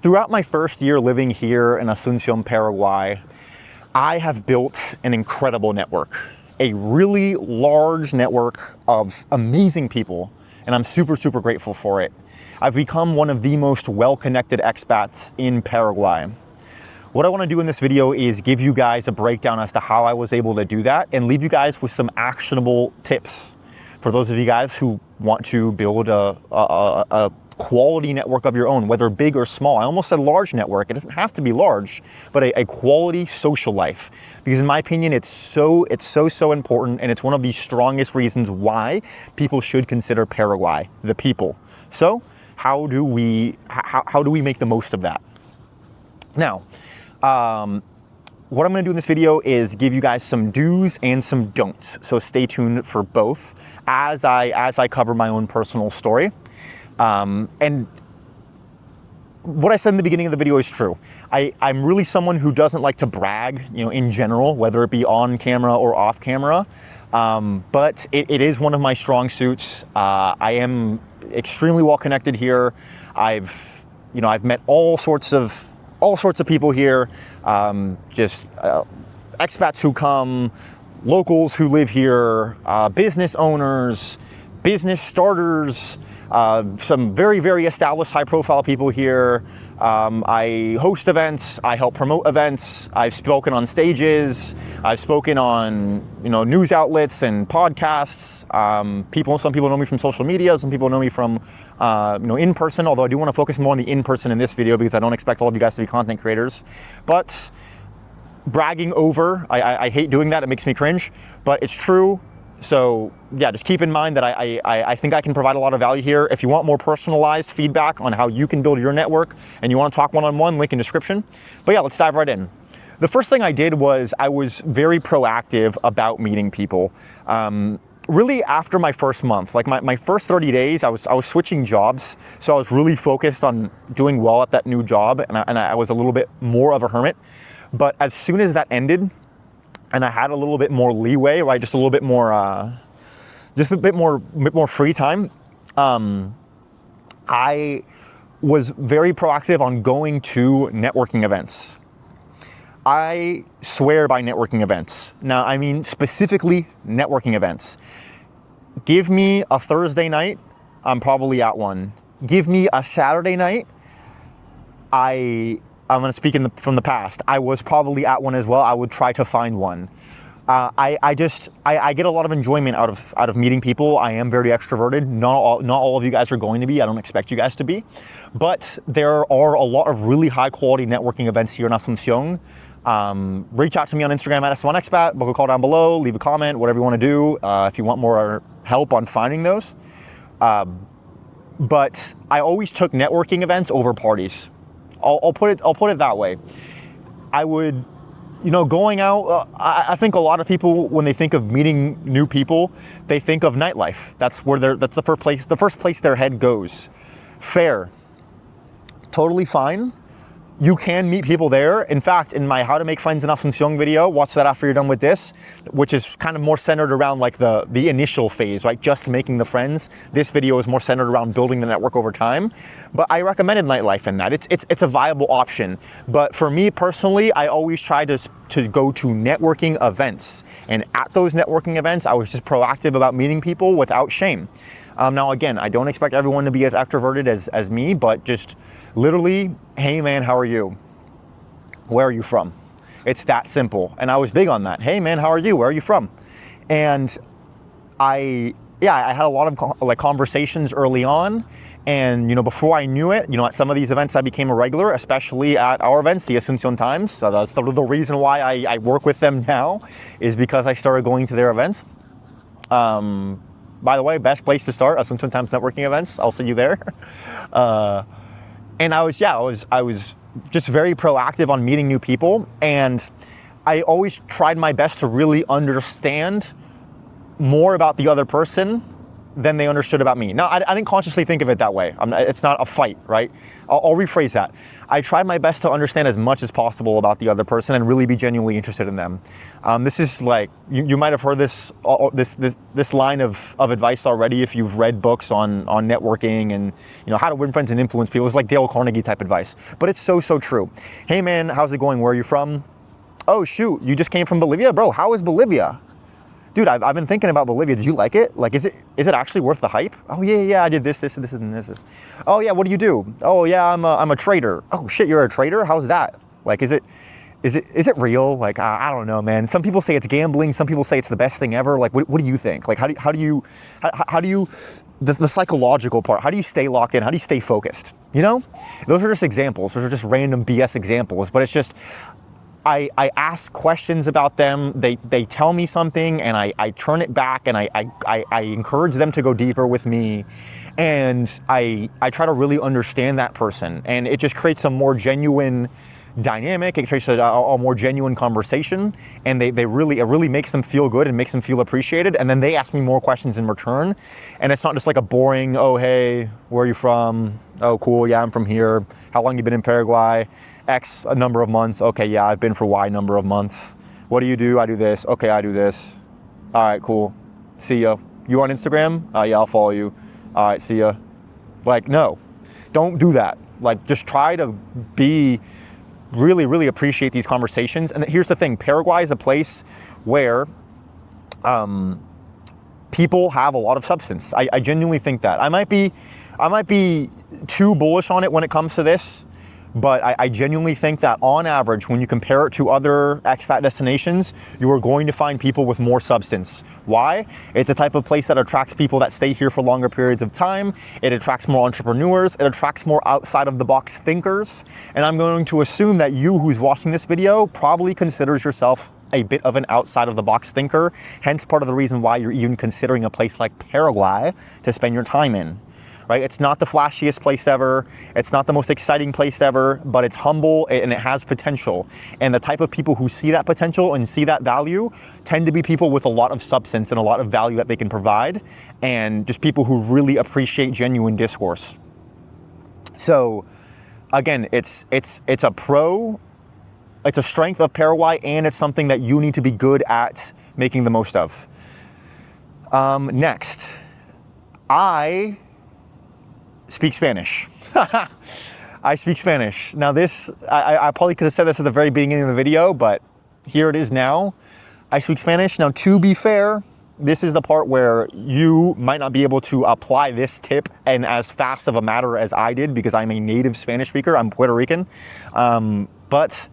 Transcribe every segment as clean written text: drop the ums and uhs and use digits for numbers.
Throughout my first year living here in Asuncion, Paraguay, I have built an incredible network, a really large network of amazing people, and I'm super, super grateful for it. I've become one of the most well-connected expats in Paraguay. What I want to do in this video is give you guys a breakdown as to how I was able to do that and leave you guys with some actionable tips for those of you guys who want to build a quality network of your own, whether big or small. I almost said large network. It doesn't have to be large, but a quality social life. Because in my opinion, it's so important, and it's one of the strongest reasons why people should consider Paraguay, the people. So how do we make the most of that? Now, what I'm going to do in this video is give you guys some do's and some don'ts. So stay tuned for both as I cover my own personal story. And what I said in the beginning of the video is true. I'm really someone who doesn't like to brag, in general, whether it be on camera or off camera. But it is one of my strong suits. I am extremely well connected here. I've met all sorts of people here. Expats who come, locals who live here, business owners, business starters, some very, very established high-profile people here. I host events, I help promote events, I've spoken on stages, I've spoken on news outlets and podcasts. Some people know me from social media, some people know me from in person, although I do want to focus more on the in-person in this video because I don't expect all of you guys to be content creators. But bragging over, I hate doing that, it makes me cringe, but it's true. So yeah, just keep in mind that I think I can provide a lot of value here. If you want more personalized feedback on how you can build your network and you want to talk one-on-one, link in description. But yeah, let's dive right in. The first thing I did was I was very proactive about meeting people. Really after my first month, like my first 30 days, I was switching jobs. So I was really focused on doing well at that new job, and I was a little bit more of a hermit. But as soon as that ended, and I had a little bit more leeway, right? Just a little bit more, bit more free time. I was very proactive on going to networking events. I swear by networking events. Now, I mean specifically networking events. Give me a Thursday night, I'm probably at one. Give me a Saturday night, I'm going to speak from the past. I was probably at one as well. I would try to find one. I get a lot of enjoyment out of meeting people. I am very extroverted. Not all of you guys are going to be. I don't expect you guys to be. But there are a lot of really high quality networking events here in Asuncion. Reach out to me on Instagram at S1Expat. Book a call down below. Leave a comment. Whatever you want to do. If you want more help on finding those. But I always took networking events over parties. I'll put it that way. I would, going out, I think a lot of people, when they think of meeting new people, they think of nightlife. That's the first place their head goes. Fair. Totally fine. You can meet people there. In fact, in my How to Make Friends in Asuncion video, watch that after you're done with this, which is kind of more centered around like the initial phase, right? Just making the friends. This video is more centered around building the network over time. But I recommended nightlife in that. It's a viable option. But for me personally, I always try to go to networking events. And at those networking events, I was just proactive about meeting people without shame. Now, again, I don't expect everyone to be as extroverted as me, but just literally, hey man, how are you? Where are you from? It's that simple. And I was big on that. Hey man, how are you? Where are you from? And I had a lot of conversations early on. And, before I knew it, at some of these events, I became a regular, especially at our events, the Asuncion Times. So that's the reason why I work with them now, is because I started going to their events. By the way, best place to start, Asuncion Times networking events. I'll see you there. And I was just very proactive on meeting new people. And I always tried my best to really understand more about the other person than they understood about me. Now, I didn't consciously think of it that way. It's not a fight, right? I'll rephrase that. I tried my best to understand as much as possible about the other person and really be genuinely interested in them. This is like, you might have heard this line of advice already if you've read books on networking and how to win friends and influence people. It's like Dale Carnegie type advice, but it's so true. Hey man, how's it going? Where are you from? Oh shoot, you just came from Bolivia? Bro, how is Bolivia? Dude, I've been thinking about Bolivia. Did you like it? Like, is it actually worth the hype? Oh yeah, I did this, and this. Oh yeah, what do you do? Oh yeah, I'm a trader. Oh shit, you're a trader? How's that? Like, is it real? Like, I don't know, man. Some people say it's gambling. Some people say it's the best thing ever. Like, what do you think? Like, how do you the psychological part? How do you stay locked in? How do you stay focused? Those are just examples. Those are just random BS examples. But it's just, I ask questions about them, they tell me something, and I turn it back, and I encourage them to go deeper with me, and I try to really understand that person, and it just creates a more genuine dynamic. It creates a more genuine conversation, and it really makes them feel good and makes them feel appreciated, and then they ask me more questions in return, and it's not just like a boring, oh hey, where are you from? Oh cool, yeah, I'm from here. How long you been in Paraguay? X a number of months. Okay, yeah, I've been for Y number of months. What do you do? I do this. Okay, I do this. All right, cool. See ya. You on Instagram? Yeah, I'll follow you. All right, see ya. Like, no, don't do that. Like, just try to really appreciate these conversations. And here's the thing, Paraguay is a place where people have a lot of substance. I genuinely think that. I might be too bullish on it when it comes to this, but I genuinely think that on average, when you compare it to other expat destinations, you are going to find people with more substance. Why? It's a type of place that attracts people that stay here for longer periods of time. It attracts more entrepreneurs. It attracts more outside of the box thinkers. And I'm going to assume that you who's watching this video probably considers yourself a bit of an outside of the box thinker. Hence part of the reason why you're even considering a place like Paraguay to spend your time in. Right? It's not the flashiest place ever. It's not the most exciting place ever, but it's humble and it has potential. And the type of people who see that potential and see that value tend to be people with a lot of substance and a lot of value that they can provide, and just people who really appreciate genuine discourse. So again, it's a strength of Paraguay, and it's something that you need to be good at making the most of. Next, I speak Spanish. I speak Spanish. Now this, I probably could have said this at the very beginning of the video, but here it is now. I speak Spanish. Now, to be fair, this is the part where you might not be able to apply this tip in as fast of a matter as I did, because I'm a native Spanish speaker. I'm Puerto Rican. But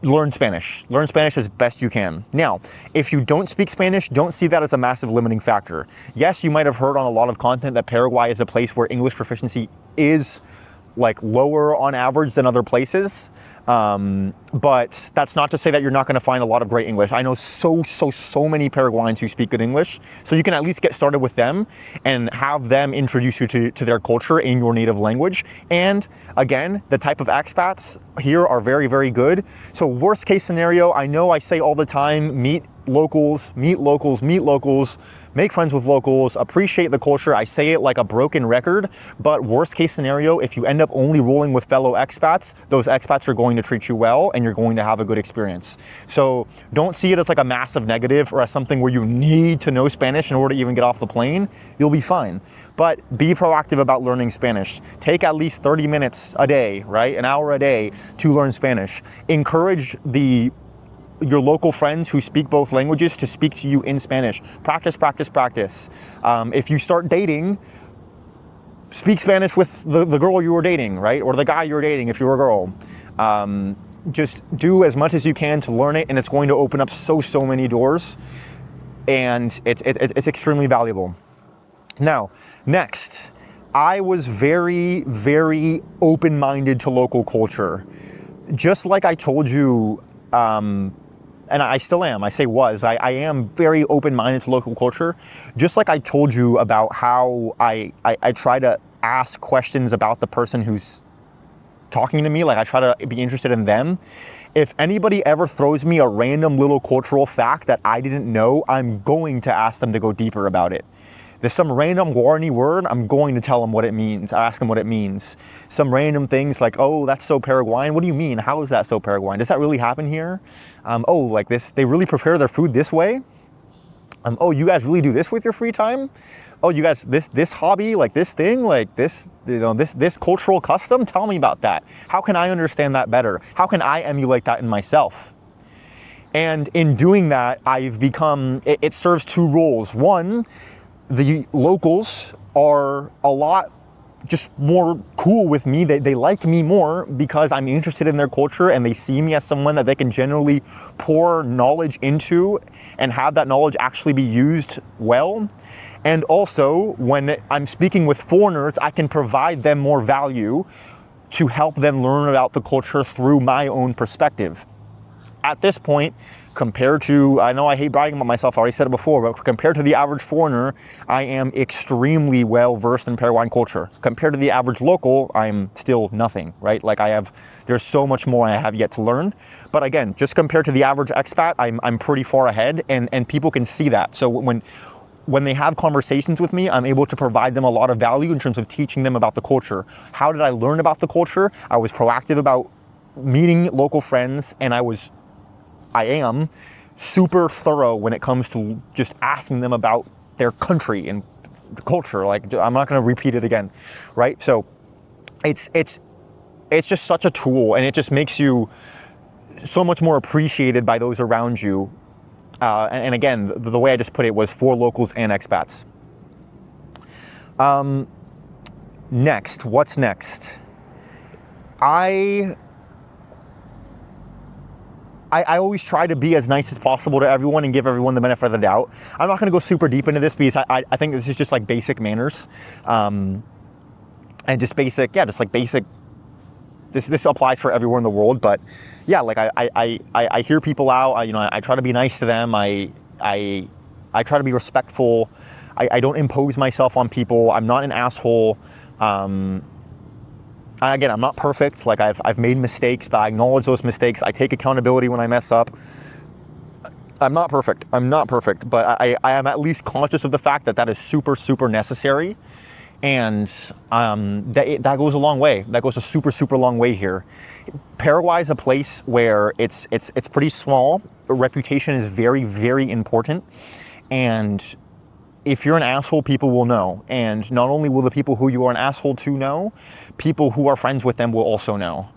learn Spanish. Learn Spanish as best you can. Now, if you don't speak Spanish, don't see that as a massive limiting factor. Yes, you might have heard on a lot of content that Paraguay is a place where English proficiency is like lower on average than other places. But that's not to say that you're not going to find a lot of great English. I know so many Paraguayans who speak good English. So you can at least get started with them and have them introduce you to their culture in your native language. And again, the type of expats here are very good. So worst case scenario, I know I say all the time, meet locals, make friends with locals, appreciate the culture. I say it like a broken record, but worst case scenario, if you end up only rolling with fellow expats, those expats are going to treat you well and you're going to have a good experience. So don't see it as like a massive negative or as something where you need to know Spanish in order to even get off the plane. You'll be fine. But be proactive about learning Spanish. Take at least 30 minutes a day, right? An hour a day to learn Spanish. Encourage your local friends who speak both languages to speak to you in Spanish. Practice. If you start dating, speak Spanish with the girl you were dating, right? Or the guy you were dating if you were a girl. Just do as much as you can to learn it, and it's going to open up so many doors, and it's extremely valuable. Now, next, I was very open-minded to local culture. Just like I told you, and I still am, I say was, I am very open-minded to local culture. Just like I told you about how I try to ask questions about the person who's talking to me, like I try to be interested in them. If anybody ever throws me a random little cultural fact that I didn't know, I'm going to ask them to go deeper about it. There's some random Guarani word, I'm going to tell them what it means. I ask them what it means. Some random things like, oh, that's so Paraguayan. What do you mean? How is that so Paraguayan? Does that really happen here? Oh, like this, they really prepare their food this way? Oh, you guys really do this with your free time? Oh, you guys, this hobby, like this thing, like this, this cultural custom, tell me about that. How can I understand that better? How can I emulate that in myself? And in doing that, I've become, it serves two roles. One, the locals are a lot just more cool with me. They like me more because I'm interested in their culture and they see me as someone that they can generally pour knowledge into and have that knowledge actually be used well. And also, when I'm speaking with foreigners, I can provide them more value to help them learn about the culture through my own perspective. At this point, compared to, I know I hate bragging about myself, I already said it before, but compared to the average foreigner, I am extremely well versed in Paraguayan culture. Compared to the average local, I'm still nothing, right? Like there's so much more I have yet to learn. But again, just compared to the average expat, I'm pretty far ahead, and people can see that. So when they have conversations with me, I'm able to provide them a lot of value in terms of teaching them about the culture. How did I learn about the culture? I was proactive about meeting local friends, and I am super thorough when it comes to just asking them about their country and the culture. Like, I'm not going to repeat it again, right? So it's just such a tool, and it just makes you so much more appreciated by those around you. And again, the way I just put it was for locals and expats. Next, what's next? I always try to be as nice as possible to everyone and give everyone the benefit of the doubt. I'm not going to go super deep into this because I think this is just like basic manners, and just basic, just like basic. This applies for everywhere in the world, but yeah, like I hear people out. I try to be nice to them. I try to be respectful. I don't impose myself on people. I'm not an asshole. Again, I'm not perfect. Like I've made mistakes, but I acknowledge those mistakes. I take accountability when I mess up. I'm not perfect, but I am at least conscious of the fact that is super, super necessary. And that goes a long way. That goes a super, super long way here. Paraguay is a place where it's pretty small. Reputation is very, very important. And if you're an asshole, people will know. And not only will the people who you are an asshole to know, people who are friends with them will also know.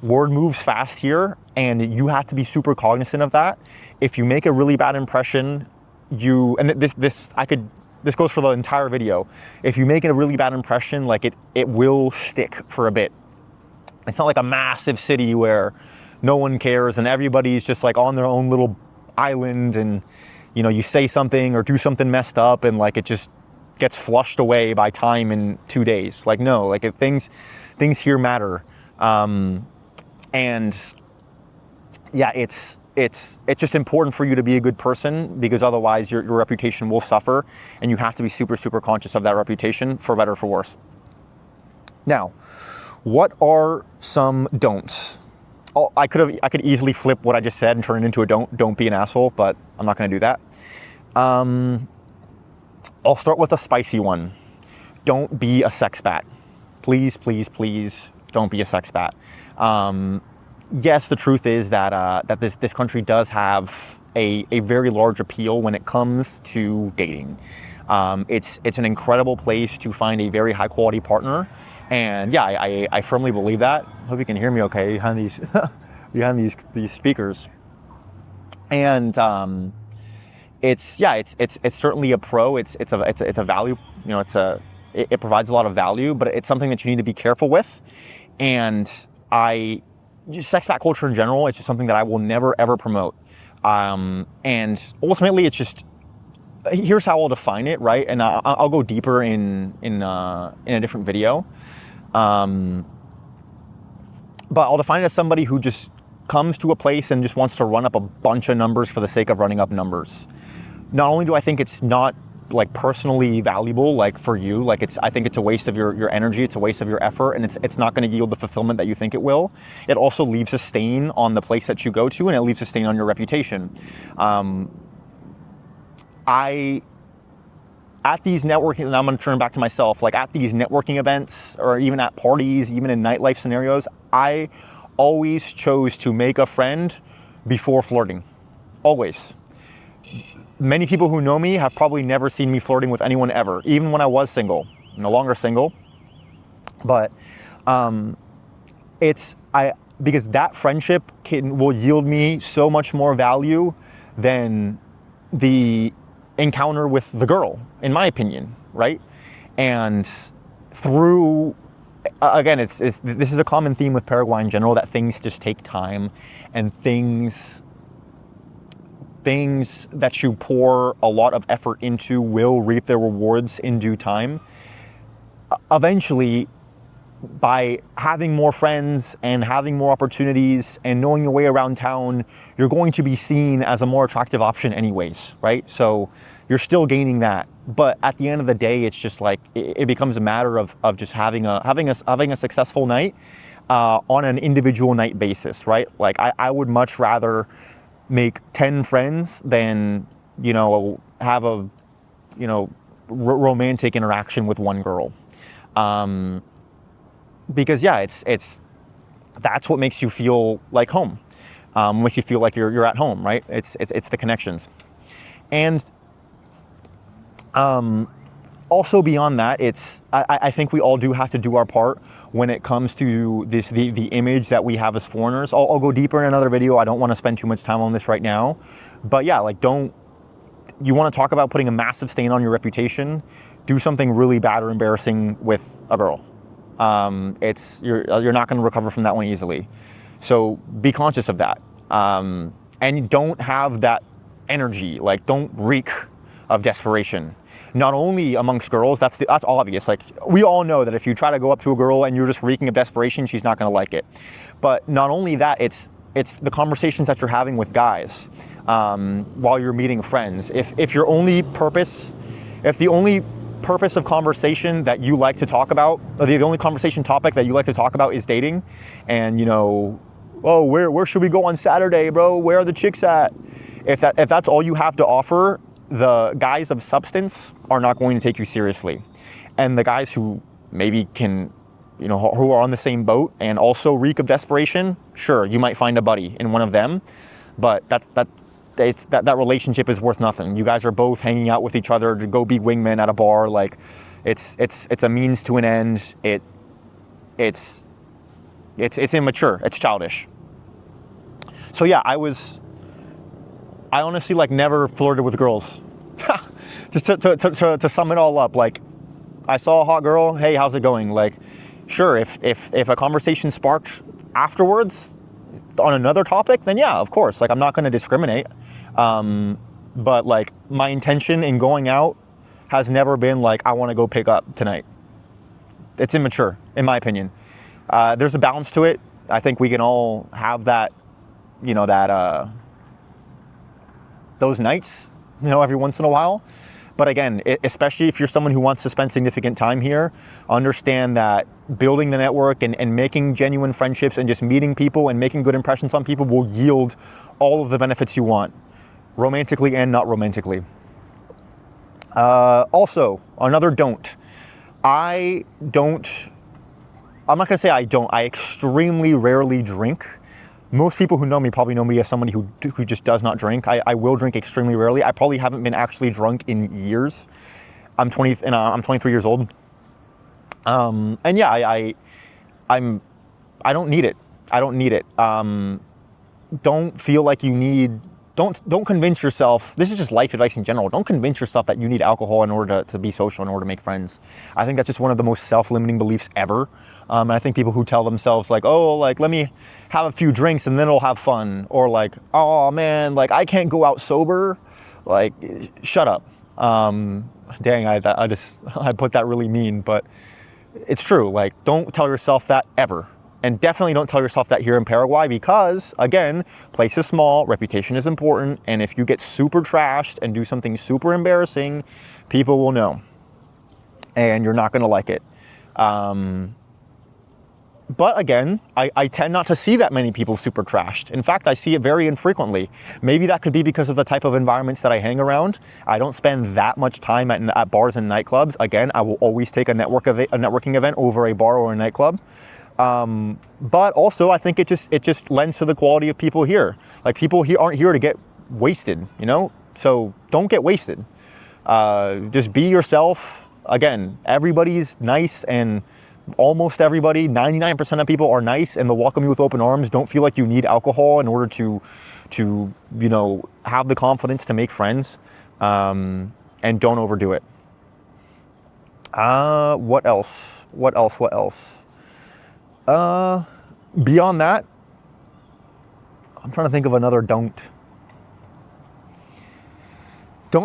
Word moves fast here, and you have to be super cognizant of that. If you make a really bad impression, this goes for the entire video. If you make a really bad impression, like it will stick for a bit. It's not like a massive city where no one cares and everybody's just like on their own little island, and you say something or do something messed up and like it just gets flushed away by time in 2 days. Like, no, like things here matter. And yeah, it's just important for you to be a good person, because otherwise your reputation will suffer, and you have to be super, super conscious of that reputation, for better or for worse. Now, what are some don'ts? Oh, I could easily flip what I just said and turn it into a don't be an asshole, but I'm not going to do that. I'll start with a spicy one. Don't be a sexpat. Please, please, please don't be a sexpat. Yes, the truth is that this country does have a very large appeal when it comes to dating. It's an incredible place to find a very high quality partner, and yeah, I firmly believe that. Hope you can hear me okay behind these speakers. And it's certainly a pro. It's a value. It provides a lot of value, but it's something that you need to be careful with. And just sexpat culture in general, it's just something that I will never ever promote. And ultimately, it's just, here's how I'll define it, right? And I'll go deeper in a different video. But I'll define it as somebody who just comes to a place and just wants to run up a bunch of numbers for the sake of running up numbers. Not only do I think it's not like personally valuable, like for you. Like I think it's a waste of your energy. It's a waste of your effort, and it's not going to yield the fulfillment that you think it will. It also leaves a stain on the place that you go to, and it leaves a stain on your reputation. At these networking, and I'm going to turn back to myself, like at these networking events or even at parties, even in nightlife scenarios, I always chose to make a friend before flirting. Always. Many people who know me have probably never seen me flirting with anyone ever, even when I was single. No longer single. But because that friendship will yield me so much more value than the encounter with the girl, in my opinion, right? And through, again, this is a common theme with Paraguay in general, that things just take time, and things that you pour a lot of effort into will reap their rewards in due time. Eventually, by having more friends and having more opportunities and knowing your way around town, you're going to be seen as a more attractive option anyways, right? So you're still gaining that. But at the end of the day, it's just like, it becomes a matter of just having a successful night on an individual night basis, right? Like I would much rather make 10 friends than, have a, romantic interaction with one girl. Because that's what makes you feel like home. Makes you feel like you're at home, right? It's the connections. And also beyond that, I think we all do have to do our part when it comes to the image that we have as foreigners. I'll go deeper in another video. I don't want to spend too much time on this right now. But yeah, like you want to talk about putting a massive stain on your reputation, do something really bad or embarrassing with a girl. You're not going to recover from that one easily. So be conscious of that. And don't have that energy, like don't reek of desperation. Not only amongst girls, that's obvious. Like we all know that if you try to go up to a girl and you're just reeking of desperation, she's not going to like it. But not only that, it's the conversations that you're having with guys while you're meeting friends. If the only purpose of conversation that you like to talk about, or the only conversation topic that you like to talk about is dating, and oh, where should we go on Saturday, bro? Where are the chicks at? If that's all you have to offer, the guys of substance are not going to take you seriously. And the guys who maybe can, who are on the same boat and also reek of desperation, sure, you might find a buddy in one of them, but that relationship is worth nothing. You guys are both hanging out with each other to go be wingmen at a bar. Like it's a means to an end. It's immature. It's childish. So yeah, I honestly never flirted with girls. Just to sum it all up, like I saw a hot girl. Hey, how's it going? Like, sure, if a conversation sparked afterwards on another topic, then yeah, of course. Like I'm not going to discriminate. But like my intention in going out has never been like, I want to go pick up tonight. It's immature, in my opinion. There's a balance to it. I think we can all have that, those nights, every once in a while. But again, especially if you're someone who wants to spend significant time here, understand that building the network and making genuine friendships and just meeting people and making good impressions on people will yield all of the benefits you want, romantically and not romantically. Also, another don't. I'm not gonna say I don't. I extremely rarely drink. Most people who know me probably know me as somebody who just does not drink. I will drink extremely rarely. I probably haven't been actually drunk in years. I'm 23 years old. And yeah, I don't need it. I don't need it. Don't feel like you need. Don't convince yourself. This is just life advice in general. Don't convince yourself that you need alcohol in order to be social, in order to make friends. I think that's just one of the most self-limiting beliefs ever. And I think people who tell themselves like, oh, like let me have a few drinks and then it'll have fun, or like, oh man, like I can't go out sober. Like, shut up. Dang, I put that really mean, but it's true. Like, don't tell yourself that ever. And definitely don't tell yourself that here in Paraguay because, again, place is small, reputation is important, and if you get super trashed and do something super embarrassing, people will know. And you're not going to like it. But again, I tend not to see that many people super trashed. In fact, I see it very infrequently. Maybe that could be because of the type of environments that I hang around. I don't spend that much time at bars and nightclubs. Again, I will always take a networking event over a bar or a nightclub. But also, I think it just lends to the quality of people here. Like, people here aren't here to get wasted, you know? So don't get wasted. Just be yourself. Again, everybody's nice, and almost everybody, 99% of people are nice and they'll welcome you with open arms. Don't feel like you need alcohol in order to you know, have the confidence to make friends, and don't overdo it. What else? Beyond that, I'm trying to think of another don't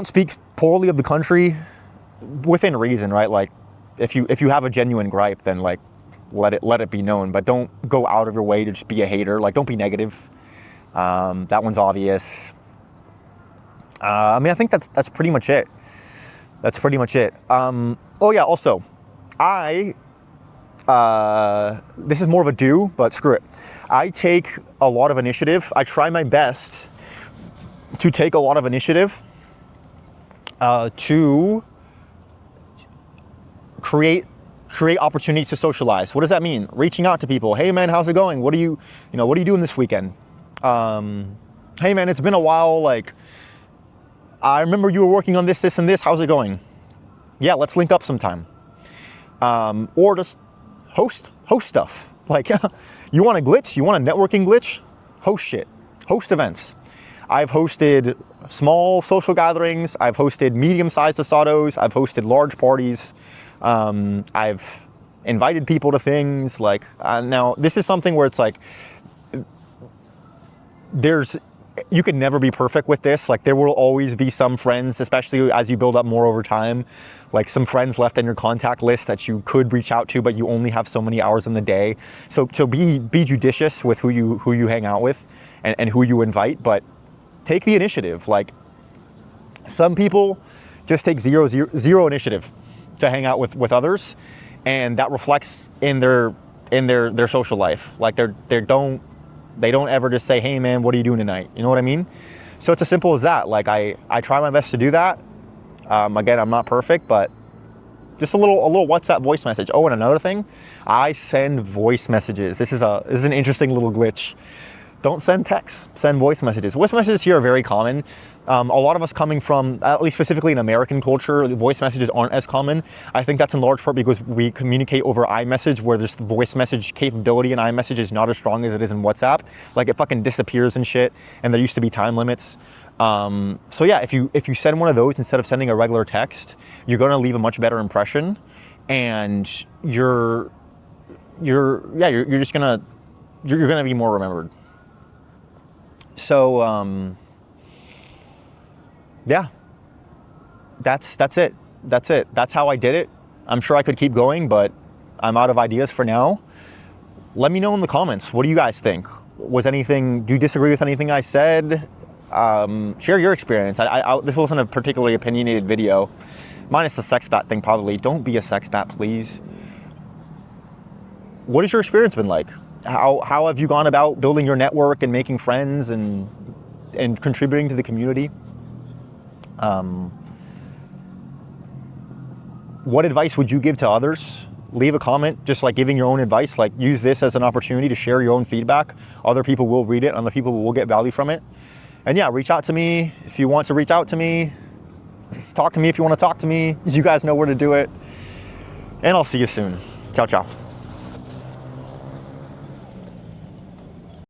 speak poorly of the country within reason, right? Like, if you have a genuine gripe, then like let it be known, but don't go out of your way to just be a hater. Like, don't be negative. That one's obvious. I mean, I think that's pretty much it. That's pretty much it. Oh yeah, also, this is more of a do, but screw it. I take a lot of initiative. I try my best to take a lot of initiative to create opportunities to socialize. What does that mean? Reaching out to people. Hey man, how's it going? What are you doing this weekend? Hey man, it's been a while. Like, I remember you were working on this, and this. How's it going? Yeah, let's link up sometime. Or just host stuff. Like, you want a glitch? You want a networking glitch? Host shit. Host events. I've hosted small social gatherings. I've hosted medium-sized asados. I've hosted large parties. I've invited people to things. Like, now this is something where it's like, you can never be perfect with this. Like, there will always be some friends, especially as you build up more over time, like some friends left in your contact list that you could reach out to, but you only have so many hours in the day. So be judicious with who you hang out with and who you invite, but take the initiative. Like, some people just take zero initiative to hang out with others, and that reflects in their social life. Like, they don't ever just say, hey man, what are you doing tonight? You know what I mean? So it's as simple as that. Like, I try my best to do that. Again, I'm not perfect, but just a little WhatsApp voice message. Oh, and another thing, I send voice messages. This is an interesting little glitch. Don't send texts, send voice messages. Voice messages here are very common. A lot of us coming from, at least specifically in American culture, voice messages aren't as common. I think that's in large part because we communicate over iMessage, where this voice message capability in iMessage is not as strong as it is in WhatsApp. Like, it fucking disappears and shit, and there used to be time limits. So yeah, if you send one of those instead of sending a regular text, you're gonna leave a much better impression, and you're just gonna be more remembered. So, yeah, that's it. That's how I did it. I'm sure I could keep going, but I'm out of ideas for now. Let me know in the comments. What do you guys think? Do you disagree with anything I said? Share your experience. This wasn't a particularly opinionated video, minus the sex bat thing probably. Don't be a sex bat, please. What has your experience been like? How have you gone about building your network and making friends and contributing to the community? What advice would you give to others? Leave a comment, just like giving your own advice. Like, use this as an opportunity to share your own feedback. Other people will read it, other people will get value from it. And yeah, reach out to me if you want to reach out to me. Talk to me if you want to talk to me. You guys know where to do it. And I'll see you soon. Ciao, ciao.